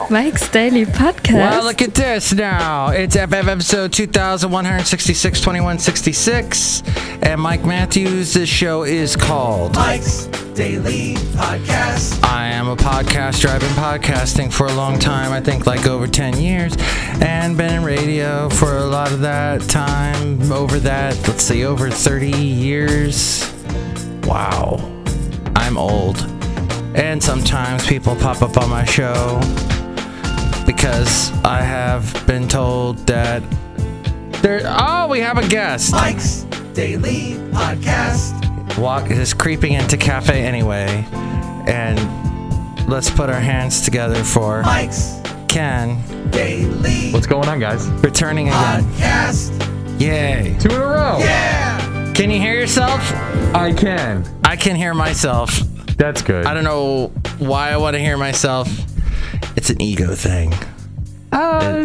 Mike's Daily Podcast. Well, look at this now. It's FF episode 2166, 2166. And Mike Matthews, this show is called Mike's Daily Podcast. I am a podcaster. I've been podcasting for a long time, I think like over 10 years, and been in radio for a lot of that time. Over 30 years. Wow. I'm old. And sometimes people pop up on my show because I have been told that we have a guest. Mike's Daily Podcast. Walk is creeping into cafe anyway, and let's put our hands together for Mike's Ken. Daily. What's going on, guys? Returning again. Podcast. Yay. 2 in a row. Yeah. Can you hear yourself? I can. I can hear myself. That's good. I don't know why I want to hear myself. It's an ego thing.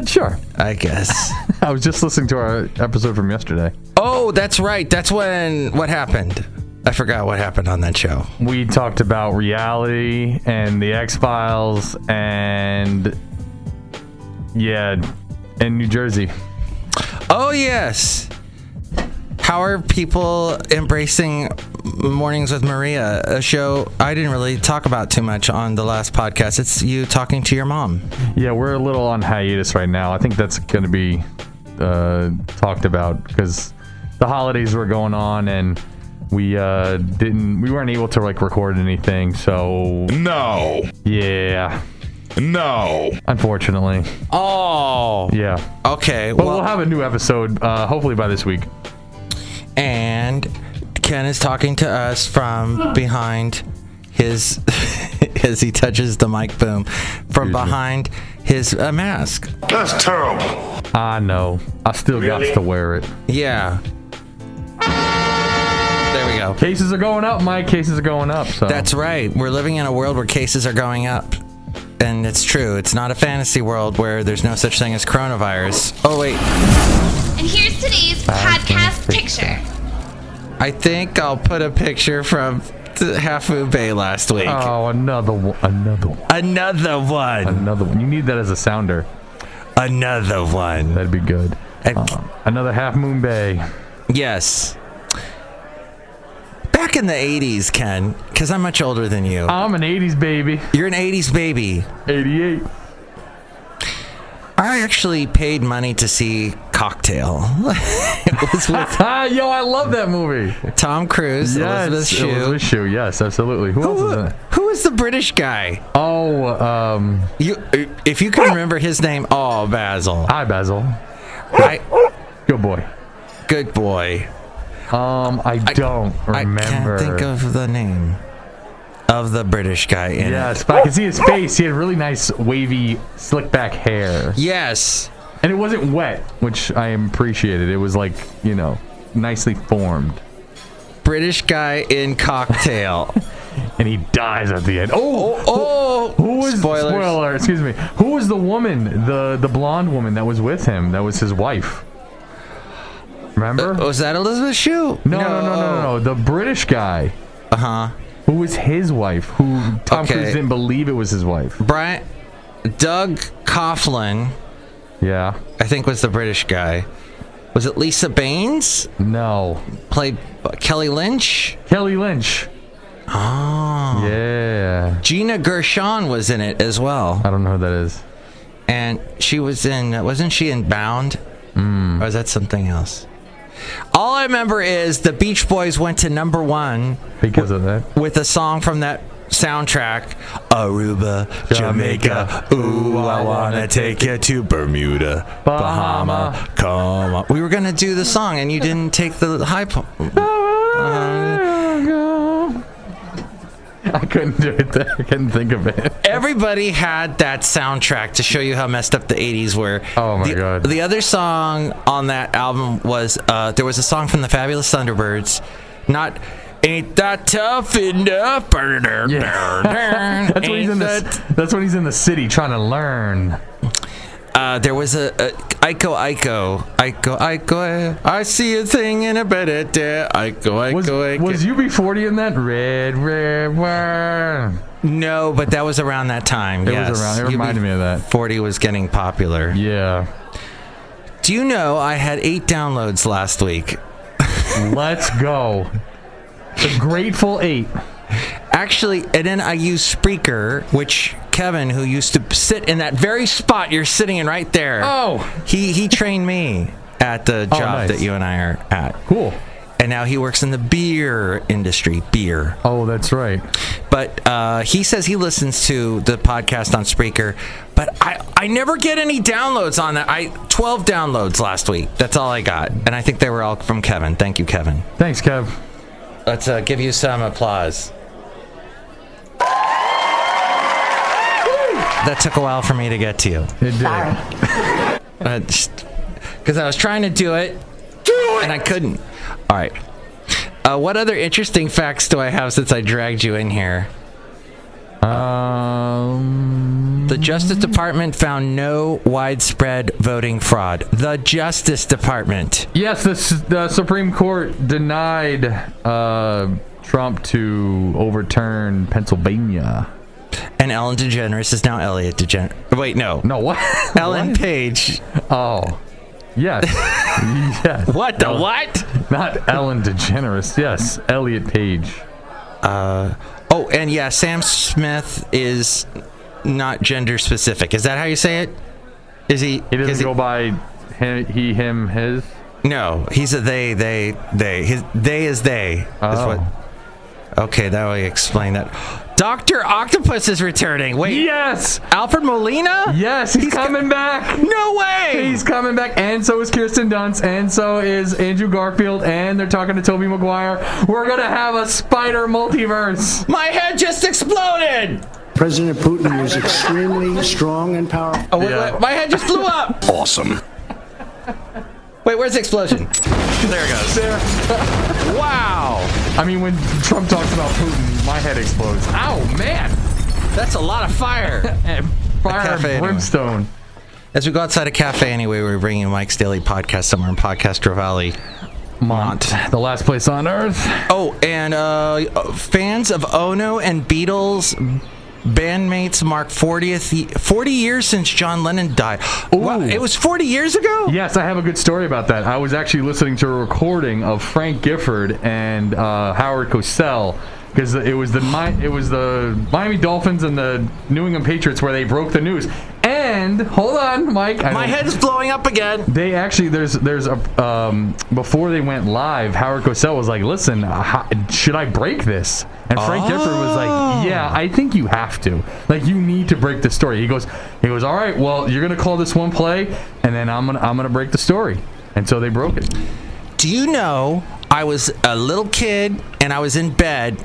Sure. I guess. I was just listening to our episode from yesterday. Oh, that's right. That's what happened. I forgot what happened on that show. We talked about reality and the X-Files and New Jersey. Oh, yes. How are people embracing Mornings with Maria, a show I didn't really talk about too much on the last podcast? It's you talking to your mom. Yeah, we're a little on hiatus right now. I think that's going to be talked about because the holidays were going on and we weren't able to record anything. So No. Yeah. No. Unfortunately. Oh. Yeah. Okay. But we'll have a new episode hopefully by this week. And Ken is talking to us from behind his, as he touches the mic boom, from behind his mask. That's terrible. I know. I still got to wear it. Yeah. There we go. Cases are going up, Mike. Cases are going up. So That's right. We're living in a world where cases are going up. And it's true. It's not a fantasy world where there's no such thing as coronavirus. Oh, wait. And here's today's podcast picture. I think I'll put a picture from Half Moon Bay last week. Oh, another one. Another one. You need that as a sounder. Another one. That'd be good. Another Half Moon Bay. Yes. Back in the 80s, Ken, because I'm much older than you. I'm an 80s baby. You're an 80s baby. 88. I actually paid money to see Cocktail. It was with Yo, I love that movie. Tom Cruise, Yes, Elizabeth Shue. Elizabeth Shue, yes, absolutely. Who else is in it? Who was the British guy? Oh, If you can remember his name. Oh, Basil. hi, Basil. Good boy. Good boy. I don't remember. I can't think of the name of the British guy in Yes, it. but I can see his face. He had really nice, wavy, slick back hair. Yes. And it wasn't wet, which I appreciated. It was nicely formed. British guy in Cocktail. And he dies at the end. Who was Spoilers. spoiler? Excuse me. Who was the woman, the blonde woman that was with him? That was his wife. Remember? Was that Elizabeth Shue? No. The British guy. Uh-huh. Who was his wife? Who Tom Cruise didn't believe it was his wife. Doug Coughlin, Yeah. I think, was the British guy. Was it Lisa Baines? No. Played Kelly Lynch? Kelly Lynch. Oh. Yeah. Gina Gershon was in it as well. I don't know who that is. And she was wasn't she in Bound? Or is that something else? All I remember is the Beach Boys went to #1 Because of that. with a song from that soundtrack, Aruba, Jamaica, ooh, I wanna take you to Bermuda, Bahama, come on. We were gonna do the song and you didn't take the high point. I couldn't do it. I couldn't think of it. Everybody had that soundtrack to show you how messed up the 80s were. Oh my God. The other song on that album was, there was a song from the Fabulous Thunderbirds, not Ain't That Tough Enough. Yeah. That's when he's in the city trying to learn. There was a Iko, I see a thing in a bed there. Iko. Was UB40 in that? Red wine. No, but that was around that time. It was around. It reminded me of that. 40 was getting popular. Yeah. Do you know I had 8 downloads last week? Let's go. The Grateful 8. Actually, and then I used Spreaker, which Kevin, who used to sit in that very spot you're sitting in right there. Oh. He trained me at the job that you and I are at. Cool. And now he works in the beer industry. Beer. Oh, that's right. But he says he listens to the podcast on Spreaker, but I never get any downloads on that. 12 downloads last week. That's all I got. And I think they were all from Kevin. Thank you, Kevin. Thanks, Kev. Let's give you some applause. That took a while for me to get to you. It did. Because I was trying to do it, and I couldn't. All right. What other interesting facts do I have since I dragged you in here? The Justice Department found no widespread voting fraud. The Justice Department. Yes, the Supreme Court denied Trump to overturn Pennsylvania. And Ellen DeGeneres is now Elliot DeGeneres. Wait, no. No, what? Ellen Page. Oh. Yes. Yes. What the what? Not Ellen DeGeneres. Yes, Elliot Page. Oh, and yeah, Sam Smith is not gender specific. Is that how you say it? Is he? He doesn't go by he, him, his? No, he's a they. His they is they. Oh. Okay, that will explain that. Dr. Octopus is returning. Wait. Yes. Alfred Molina? Yes, he's coming back. No way. He's coming back, and so is Kirsten Dunst, and so is Andrew Garfield, and they're talking to Tobey Maguire. We're going to have a spider multiverse. My head just exploded. President Putin was extremely strong and powerful. Oh, wait, my head just blew up. Awesome. Wait, where's the explosion? There it goes. Wow. I mean, when Trump talks about Putin, my head explodes. Ow, man. That's a lot of fire. Fire and brimstone. Anyway. As we go outside a cafe anyway, we're bringing Mike's Daily Podcast somewhere in Podcast Valley. Mont. The last place on earth. Oh, and fans of Ono and Beatles bandmates mark 40 years since John Lennon died. Wow, it was 40 years ago? Yes, I have a good story about that. I was actually listening to a recording of Frank Gifford and Howard Cosell, because it was the Miami Dolphins and the New England Patriots where they broke the news. And hold on, Mike. My head is blowing up again. They actually there's a before they went live, Howard Cosell was like, "Listen, should I break this?" And Frank Gifford was like, "Yeah, I think you have to. Like, you need to break the story." He goes, "All right, well, you're gonna call this one play, and then I'm gonna break the story." And so they broke it. Do you know I was a little kid and I was in bed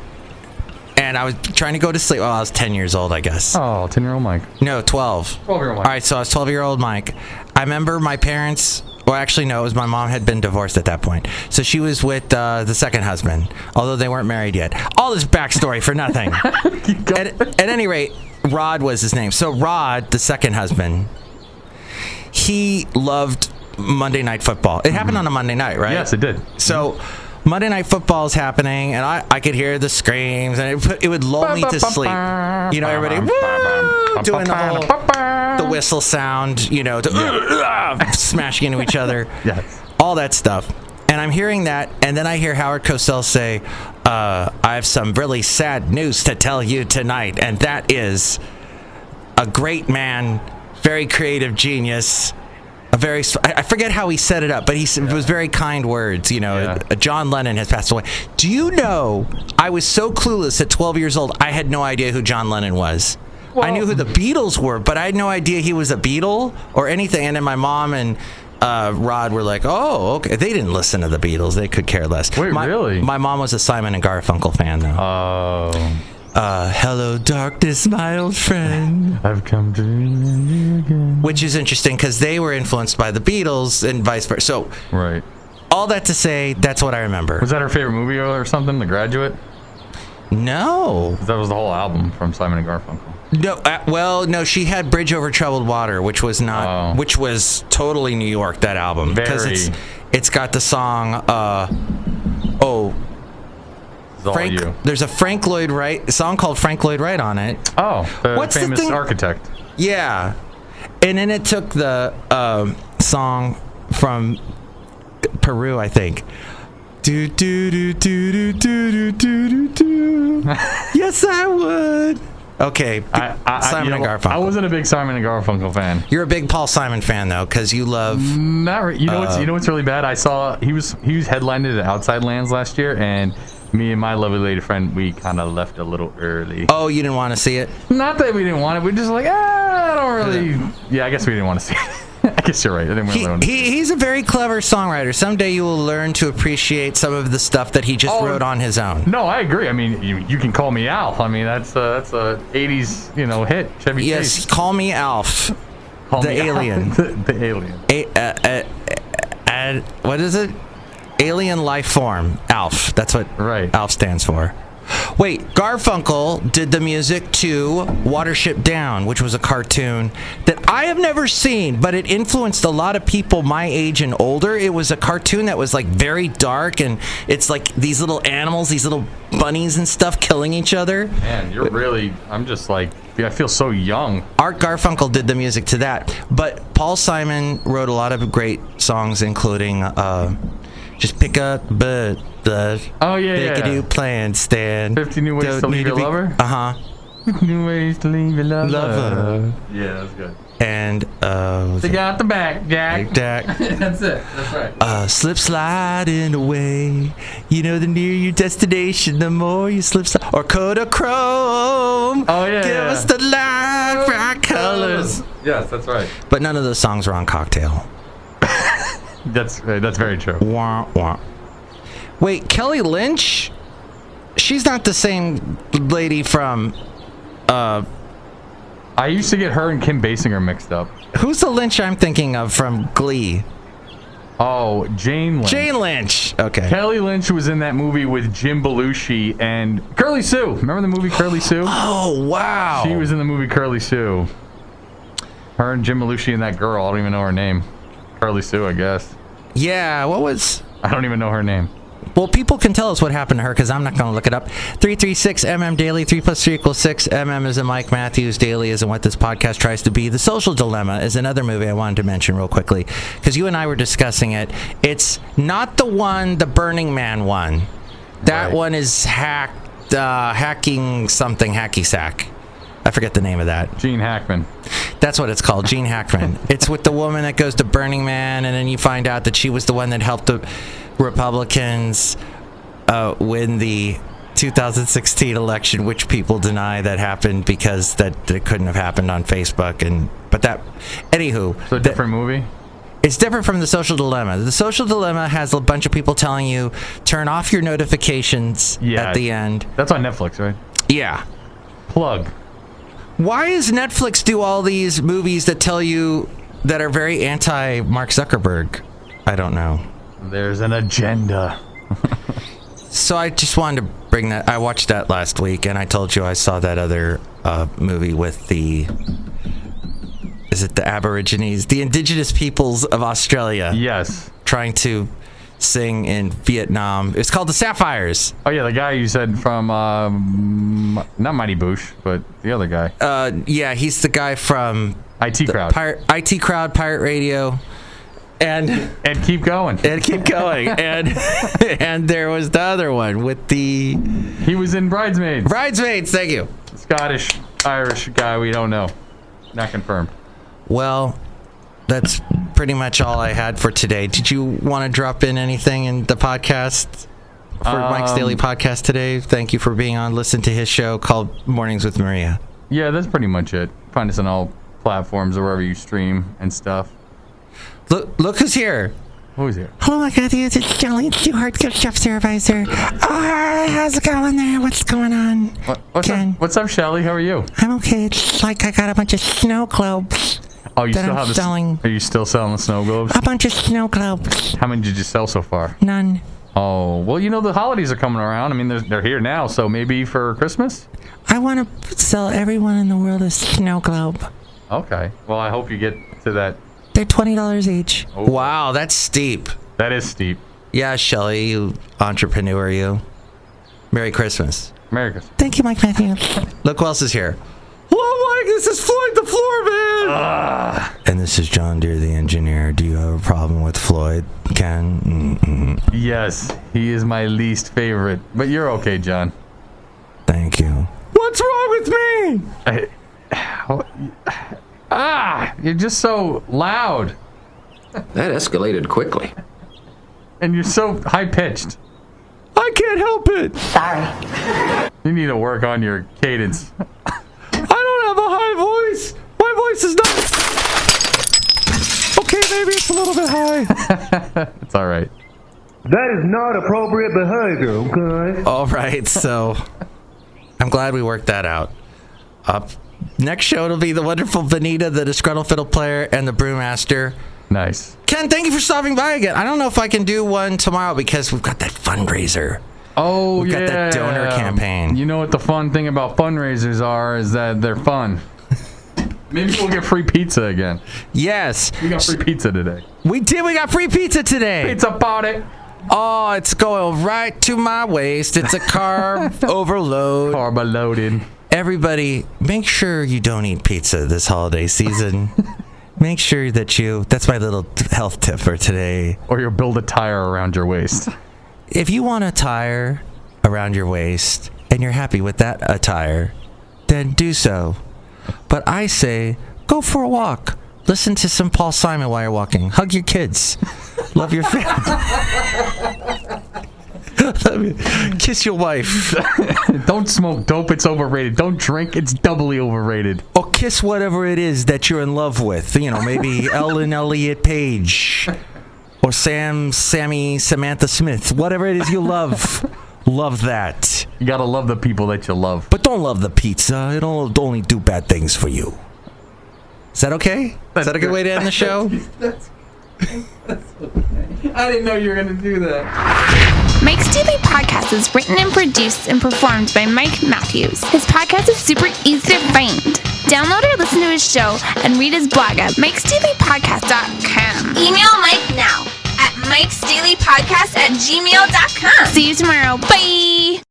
and I was trying to go to sleep. Well, I was 10 years old, I guess. Oh, 10-year-old Mike. No, 12. 12-year-old Mike. All right, so I was 12-year-old Mike. I remember my parents. Well, actually, no, it was my mom had been divorced at that point. So she was with the second husband, although they weren't married yet. All this backstory for nothing. At any rate, Rod was his name. So Rod, the second husband, he loved Monday Night Football. It happened on a Monday night, right? Yes, it did. So Monday Night Football is happening, and I could hear the screams, and it would lull me to sleep. You know, everybody doing the whistle sound, smashing into each other. Yes. All that stuff. And I'm hearing that, and then I hear Howard Cosell say, I have some really sad news to tell you tonight, and that is a great man, very creative genius, I forget how he set it up, but it was very kind words. John Lennon has passed away. Do you know, I was so clueless at 12 years old, I had no idea who John Lennon was. Well, I knew who the Beatles were, but I had no idea he was a Beatle or anything. And then my mom and Rod were like, oh, okay. They didn't listen to the Beatles. They could care less. Wait, really? My mom was a Simon and Garfunkel fan, though. Oh. Hello, darkness, my old friend. I've come to you again. Which is interesting because they were influenced by the Beatles and vice versa. So, right. All that to say, that's what I remember. Was that her favorite movie or something, The Graduate? No. That was the whole album from Simon and Garfunkel. No, no, she had Bridge Over Troubled Water, which was not, which was totally New York, that album. Because it's got the song, It's all you. There's a Frank Lloyd Wright song called Frank Lloyd Wright on it. Oh, the What's the famous thing- architect. Yeah. And then it took the song from Peru, I think. Do do do do do do do do do. Yes, I would. Okay, Simon and Garfunkel. I wasn't a big Simon and Garfunkel fan. You're a big Paul Simon fan though, because you love. Not re- you know what's really bad? I saw he was headlined at Outside Lands last year, and me and my lovely lady friend, we kind of left a little early. Oh, you didn't want to see it? Not that we didn't want it. We're just like, I don't really. Yeah, I guess we didn't want to see it. I guess you're right. I didn't really want to see it. He's a very clever songwriter. Someday you will learn to appreciate some of the stuff that he just wrote on his own. No, I agree. I mean, you can call me Alf. I mean, that's a 80s hit. Chevy Yes, Chase. call me Alf. Call the me alien. the alien. What is it? Alien life form. ALF. That's what ALF stands for. Wait, Garfunkel did the music to Watership Down, which was a cartoon that I have never seen, but it influenced a lot of people my age and older. It was a cartoon that was like very dark, and it's like these little animals, these little bunnies and stuff killing each other. Man, you're really, I'm just like, I feel so young. Art Garfunkel did the music to that, but Paul Simon wrote a lot of great songs, including Just Pick Up the Make a New Plan, Stan. 50 New Ways to Leave Your Lover? Uh-huh. 50 New Ways to Leave Your Lover. Yeah, that's good. And they got the back, Jack. That's it. That's right. Slip sliding away. You know, the nearer your destination, the more you slip slide. Or Kodachrome. Oh yeah. Give us the light bright colors. Yes, that's right. But none of those songs are on Cocktail. That's very true. Wah, wah. Wait, Kelly Lynch? She's not the same lady from. I used to get her and Kim Basinger mixed up. Who's the Lynch I'm thinking of from Glee? Oh, Jane Lynch. Jane Lynch. Okay. Kelly Lynch was in that movie with Jim Belushi and Curly Sue. Remember the movie Curly Sue? Oh, wow. She was in the movie Curly Sue. Her and Jim Belushi and that girl. I don't even know her name. Curly Sue, I guess. Yeah, what was... I don't even know her name. Well, people can tell us what happened to her because I'm not going to look it up. 336MM Daily, 3 plus 3 equals 6. MM is in Mike Matthews. Daily is in what this podcast tries to be. The Social Dilemma is another movie I wanted to mention real quickly because you and I were discussing it. It's not the one, the Burning Man one. That one is hacking something, hacky sack. I forget the name of that. Gene Hackman. That's what it's called, Gene Hackman. It's with the woman that goes to Burning Man, and then you find out that she was the one that helped the Republicans win the 2016 election, which people deny that happened because that it couldn't have happened on Facebook. Anywho. So a different movie? It's different from The Social Dilemma. The Social Dilemma has a bunch of people telling you, turn off your notifications at the end. That's on Netflix, right? Yeah. Plug. Why does Netflix do all these movies that tell you that are very anti-Mark Zuckerberg? I don't know. There's an agenda. So I just wanted to bring that. I watched that last week, and I told you I saw that other movie with the... Is it the Aborigines? The indigenous peoples of Australia. Yes. Trying to sing in Vietnam. It's called The Sapphires. Oh, yeah, the guy you said from, not Mighty Boosh, but the other guy. Yeah, he's the guy from... IT Crowd. IT Crowd, Pirate Radio. And keep going. And keep going. And there was the other one with the... He was in Bridesmaids. Bridesmaids, thank you. Scottish, Irish guy, we don't know. Not confirmed. Well, that's pretty much all I had for today. Did you want to drop in anything in the podcast for Mike's Daily Podcast today? Thank you for being on. Listen to his show called Mornings with Maria. Yeah, that's pretty much it. Find us on all platforms or wherever you stream and stuff. Look who's here. Who's here? Hello, my God. It's Chely Shoehart, gift shop supervisor. Oh, how's it going there? What's going on? What's up, Chely? How are you? I'm okay. It's like I got a bunch of snow globes. Oh, you that still I'm have the... selling. Are you still selling the snow globes? A bunch of snow globes. How many did you sell so far? None. Oh, well, you know, the holidays are coming around. I mean, they're here now, so maybe for Christmas? I want to sell everyone in the world a snow globe. Okay. Well, I hope you get to that. They're $20 each. Oh. Wow, that's steep. That is steep. Yeah, Chely, you entrepreneur, you. Merry Christmas. Merry Christmas. Thank you, Mike Matthews. Look who else is here. Hello, Mike. This is Floyd the Floorman. And this is John Deere, the engineer. Do you have a problem with Floyd, Ken? Mm-mm. Yes, he is my least favorite. But you're okay, John. Thank you. What's wrong with me? You're just so loud. That escalated quickly. And you're so high-pitched. I can't help it. Sorry. You need to work on your cadence. I don't have a high voice. My voice is not... Okay, maybe it's a little bit high. It's all right. That is not appropriate behavior, okay? All right, so I'm glad we worked that out. Next show, it'll be the wonderful Benita, the Disgruntled Fiddle Player, and the Brewmaster. Nice. Ken, thank you for stopping by again. I don't know if I can do one tomorrow because we've got that fundraiser. Oh, We've got that donor campaign. You know what the fun thing about fundraisers is that they're fun. Maybe we'll get free pizza again. Yes. We got free pizza today. We did. We got free pizza today. Pizza party. Oh, it's going right to my waist. It's a carb overload. Carb loaded. Everybody, make sure you don't eat pizza this holiday season. Make sure that that's my little health tip for today. Or you'll build a tire around your waist. If you want a tire around your waist and you're happy with that attire, then do so. But I say, go for a walk. Listen to some Paul Simon while you're walking. Hug your kids. Love your family. Kiss your wife. Don't smoke dope, it's overrated. Don't drink, it's doubly overrated. Or kiss whatever it is that you're in love with. You know, maybe Ellen Elliott Page. Or Sammy, Samantha Smith. Whatever it is you love. Love that. You gotta love the people that you love. But don't love the pizza. It'll only do bad things for you. Is that okay? Is that a good way to end the show? That's I didn't know you were gonna do that. Mike's Daily Podcast is written and produced and performed by Mike Matthews. His podcast is super easy to find. Download or listen to his show and read his blog at mikesdailypodcast.com. Email Mike now at mikesdailypodcast@gmail.com. See you tomorrow. Bye!